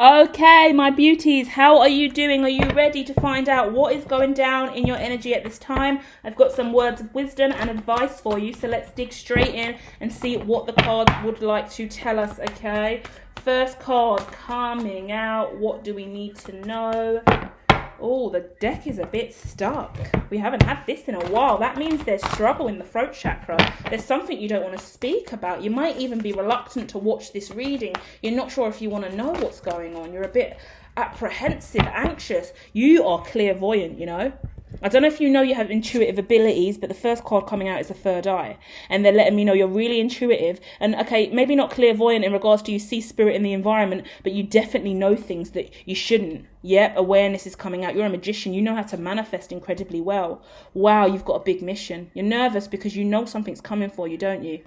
Okay, my beauties, how are you doing? Are you ready to find out what is going down in your energy at this time? I've got some words of wisdom and advice for you, so let's dig straight in and see what the cards would like to tell us, okay? First card coming out, what do we need to know? Oh, the deck is a bit stuck. We haven't had this in a while. That means there's struggle in the throat chakra. There's something you don't want to speak about. You might even be reluctant to watch this reading. You're not sure if you want to know what's going on. You're a bit apprehensive, anxious. You are clairvoyant, you know. I don't know if you know you have intuitive abilities, but the first card coming out is the third eye. And they're letting me know you're really intuitive. And okay, maybe not clairvoyant in regards to you see spirit in the environment, but you definitely know things that you shouldn't. Yep, awareness is coming out. You're a magician. You know how to manifest incredibly well. Wow, you've got a big mission. You're nervous because you know something's coming for you, don't you?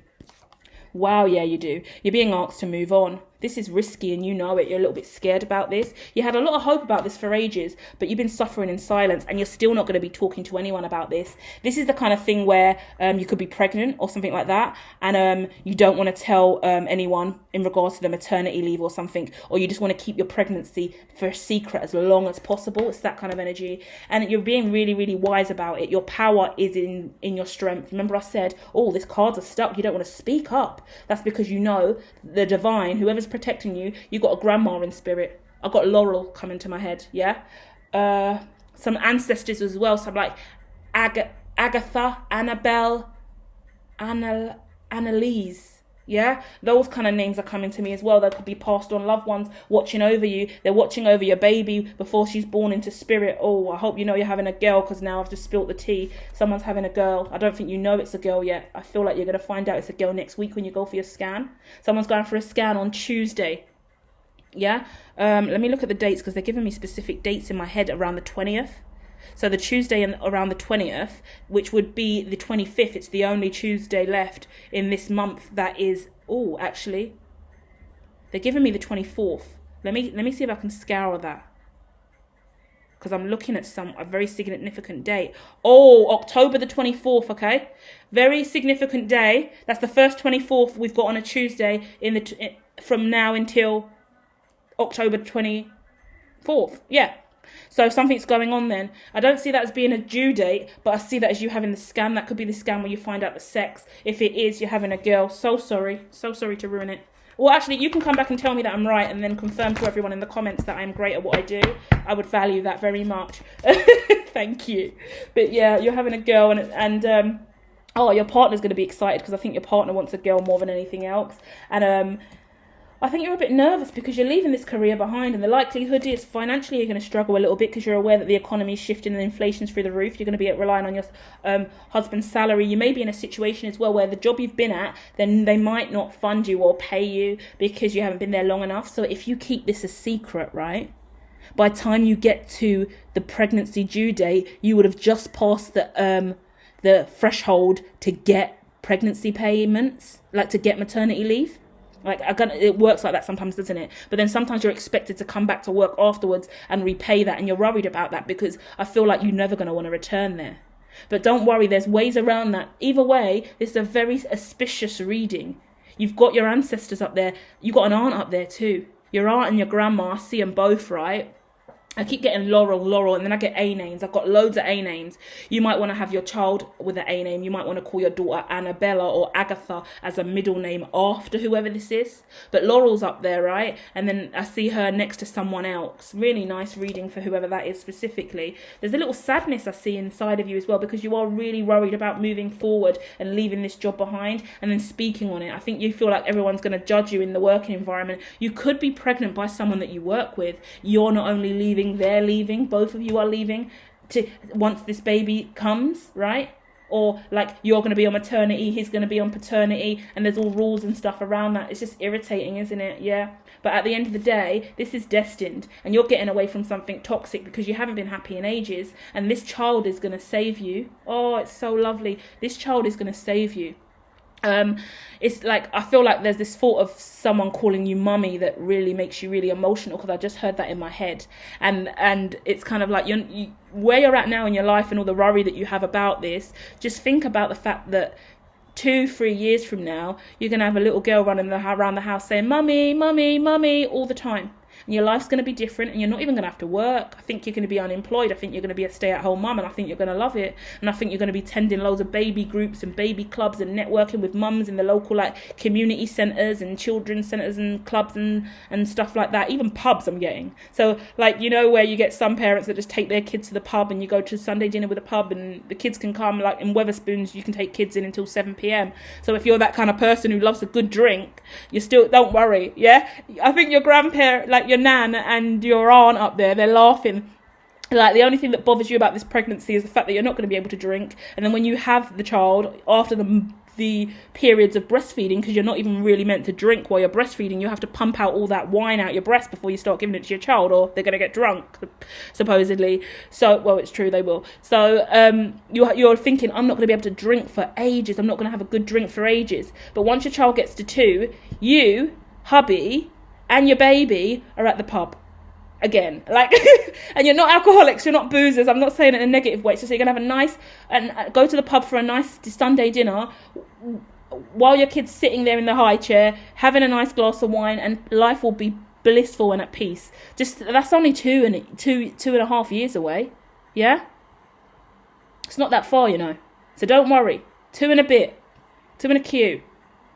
Wow, yeah, you do. You're being asked to move on. This is risky and you know it. You're a little bit scared about this. You had a lot of hope about this for ages, but you've been suffering in silence and you're still not going to be talking to anyone about this. This is the kind of thing where you could be pregnant or something like that, and you don't want to tell anyone in regards to the maternity leave or something, or you just want to keep your pregnancy for a secret as long as possible. It's that kind of energy, and you're being really, really wise about it. Your power is in your strength. Remember I said, oh, this cards are stuck. You don't want to speak up. That's because you know the divine, whoever's protecting you, you got a grandma in spirit. I got Laurel coming to my head, yeah? Some ancestors as well, some like Agatha, Annabelle, Annalise, yeah? Those kind of names are coming to me as well. They could be passed on loved ones watching over you. They're watching over your baby before she's born into spirit. Oh, I hope you know you're having a girl, because now I've just spilt the tea. Someone's having a girl. I don't think you know it's a girl yet. I feel like you're going to find out it's a girl next week when you go for your scan. Someone's going for a scan on Tuesday. Yeah? Let me look at the dates, because they're giving me specific dates in my head around the 20th. So the Tuesday and around the 20th, which would be the 25th, it's the only Tuesday left in this month that is, oh, actually, they're giving me the 24th. Let me see if I can scour that, because I'm looking at a very significant date. Oh, October the 24th, okay? Very significant day. That's the first 24th we've got on a Tuesday from now until October 24th. Yeah. So something's going on then. I don't see that as being a due date, but I see that as you having the scan. That could be the scan where you find out the sex. If it is, you're having a girl. So sorry to ruin it. Well, actually, you can come back and tell me that I'm right, and then confirm to everyone in the comments that I'm great at what I do. I would value that very much. Thank you. But yeah, you're having a girl, and oh, your partner's going to be excited, because I think your partner wants a girl more than anything else. And I think you're a bit nervous because you're leaving this career behind, and the likelihood is financially you're going to struggle a little bit because you're aware that the economy is shifting and inflation's through the roof. You're going to be relying on your husband's salary. You may be in a situation as well where the job you've been at, then they might not fund you or pay you because you haven't been there long enough. So if you keep this a secret, right, by the time you get to the pregnancy due date, you would have just passed the threshold to get pregnancy payments, like to get maternity leave. Like, it works like that sometimes, doesn't it? But then sometimes you're expected to come back to work afterwards and repay that, and you're worried about that because I feel like you're never going to want to return there. But don't worry, there's ways around that. Either way, this is a very auspicious reading. You've got your ancestors up there. You've got an aunt up there too. Your aunt and your grandma, I see them both, right? I keep getting Laurel, and then I get A names. I've got loads of A names. You might want to have your child with an A name. You might want to call your daughter Annabella or Agatha as a middle name after whoever this is. But Laurel's up there, right? And then I see her next to someone else. Really nice reading for whoever that is specifically. There's a little sadness I see inside of you as well, because you are really worried about moving forward and leaving this job behind and then speaking on it. I think you feel like everyone's going to judge you in the working environment. You could be pregnant by someone that you work with. You're not only leaving, they're leaving, both of you are leaving to once this baby comes, right? Or like you're going to be on maternity, he's going to be on paternity, and there's all rules and stuff around that. It's just irritating, isn't it? Yeah. But at the end of the day, this is destined, and you're getting away from something toxic because you haven't been happy in ages, and this child is going to save you. Oh, it's so lovely. This child is going to save you. It's like, I feel like there's this thought of someone calling you mummy that really makes you really emotional, because I just heard that in my head, and it's kind of like where you're at now in your life and all the worry that you have about this. Just think about the fact that 2-3 years from now, you're gonna have a little girl running around the house saying mummy, mummy, mummy all the time. And your life's going to be different, and you're not even going to have to work. I think you're going to be unemployed. I think you're going to be a stay-at-home mum, and I think you're going to love it. And I think you're going to be tending loads of baby groups and baby clubs and networking with mums in the local like community centres and children's centres and clubs and stuff like that. Even pubs I'm getting. So like, you know, where you get some parents that just take their kids to the pub, and you go to Sunday dinner with a pub, and the kids can come, like in Weatherspoons you can take kids in until 7 p.m. So if you're that kind of person who loves a good drink, you still, don't worry, yeah? I think your grandparent, like your nan and your aunt up there, they're laughing. Like, the only thing that bothers you about this pregnancy is the fact that you're not going to be able to drink. And then when you have the child, after the periods of breastfeeding, because you're not even really meant to drink while you're breastfeeding, you have to pump out all that wine out your breast before you start giving it to your child, or they're going to get drunk, supposedly. So, well, it's true, they will. So you're thinking, I'm not going to be able to drink for ages, I'm not going to have a good drink for ages. But once your child gets to 2, you, hubby, and your baby are at the pub again, like, and you're not alcoholics, you're not boozers. I'm not saying it in a negative way. So you're gonna have a nice, and go to the pub for a nice Sunday dinner while your kid's sitting there in the high chair having a nice glass of wine, and life will be blissful and at peace. Just, that's only 2.5 years away. Yeah, it's not that far, you know. So don't worry. 2 and a bit, 2 and a Q.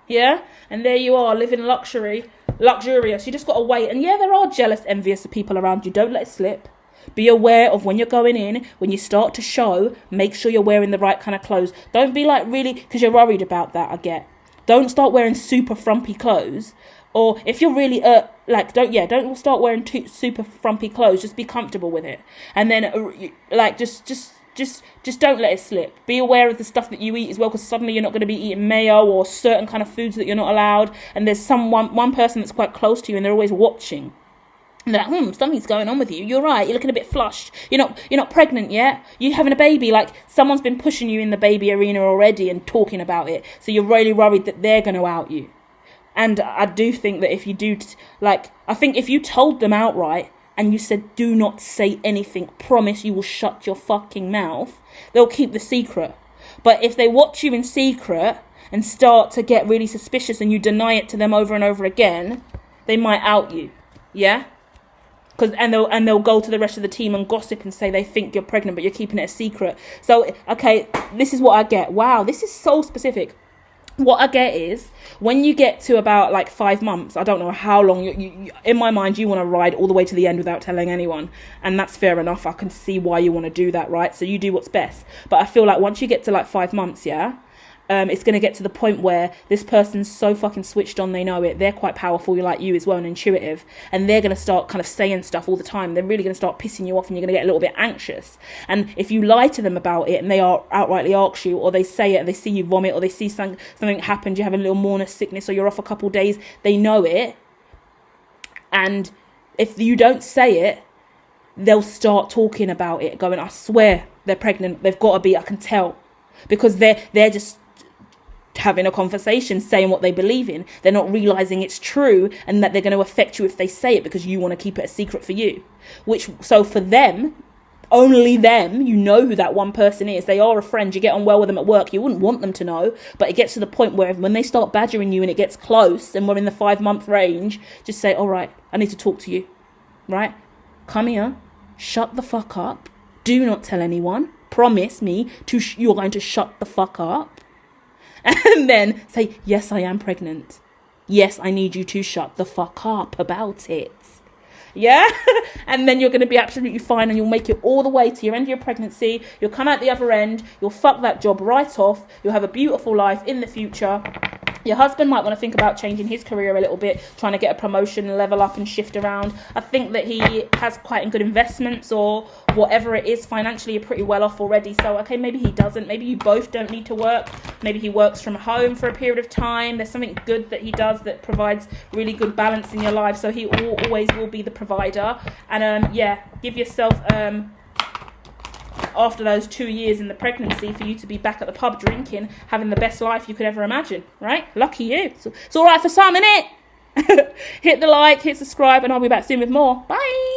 Yeah, and there you are, living luxurious. You just got to wait. And yeah, there are jealous, envious people around you. Don't let it slip. Be aware of when you're going in, when you start to show, make sure you're wearing the right kind of clothes. Don't be like, really, because you're worried about that, I get. Don't start wearing super frumpy clothes. Or if you're really, don't start wearing super frumpy clothes. Just be comfortable with it. And then, just don't let it slip. Be aware of the stuff that you eat as well, because suddenly you're not going to be eating mayo or certain kind of foods that you're not allowed. And there's one person that's quite close to you, and they're always watching. And they're like, something's going on with you. You're right. You're looking a bit flushed. You're not pregnant yet. You're having a baby. Like, someone's been pushing you in the baby arena already and talking about it. So you're really worried that they're going to out you. And I do think that if you do, I think if you told them outright, and you said, do not say anything, promise you will shut your fucking mouth, they'll keep the secret. But if they watch you in secret and start to get really suspicious and you deny it to them over and over again, they might out you. Yeah? And they'll go to the rest of the team and gossip and say they think you're pregnant, but you're keeping it a secret. So, okay, this is what I get. Wow, this is so specific. What I get is, when you get to about like 5 months, I don't know how long, you in my mind, you want to ride all the way to the end without telling anyone. And that's fair enough. I can see why you want to do that, right? So you do what's best. But I feel like once you get to like 5 months, yeah, it's going to get to the point where this person's so fucking switched on, they know it. They're quite powerful, like you as well, and intuitive. And they're going to start kind of saying stuff all the time. They're really going to start pissing you off, and you're going to get a little bit anxious. And if you lie to them about it, and they are outrightly ask you, or they say it and they see you vomit, or they see something happened, you have a little morning sickness, or you're off a couple of days, they know it. And if you don't say it, they'll start talking about it, going, I swear they're pregnant. They've got to be, I can tell. Because they're just having a conversation, saying what they believe in. They're not realizing it's true, and that they're going to affect you if they say it, because you want to keep it a secret for you. So for them, only them, you know who that one person is. They are a friend. You get on well with them at work. You wouldn't want them to know, but it gets to the point where when they start badgering you and it gets close, and we're in the 5-month range, just say, all right, I need to talk to you, right? Come here, shut the fuck up. Do not tell anyone. Promise me you're going to shut the fuck up. And then say, yes, I am pregnant. Yes, I need you to shut the fuck up about it. Yeah? And then you're going to be absolutely fine, and you'll make it all the way to your end of your pregnancy. You'll come out the other end. You'll fuck that job right off. You'll have a beautiful life in the future. Your husband might want to think about changing his career a little bit, trying to get a promotion, level up and shift around. I think that he has quite good investments, or whatever it is. Financially, you're pretty well off already. So, okay, maybe he doesn't. Maybe you both don't need to work. Maybe he works from home for a period of time. There's something good that he does that provides really good balance in your life. So he always will be the provider. And, give yourself... after those 2 years in the pregnancy, for you to be back at the pub drinking, having the best life you could ever imagine, right? Lucky you. So it's all right for some, innit? Hit the like, hit subscribe, and I'll be back soon with more. Bye.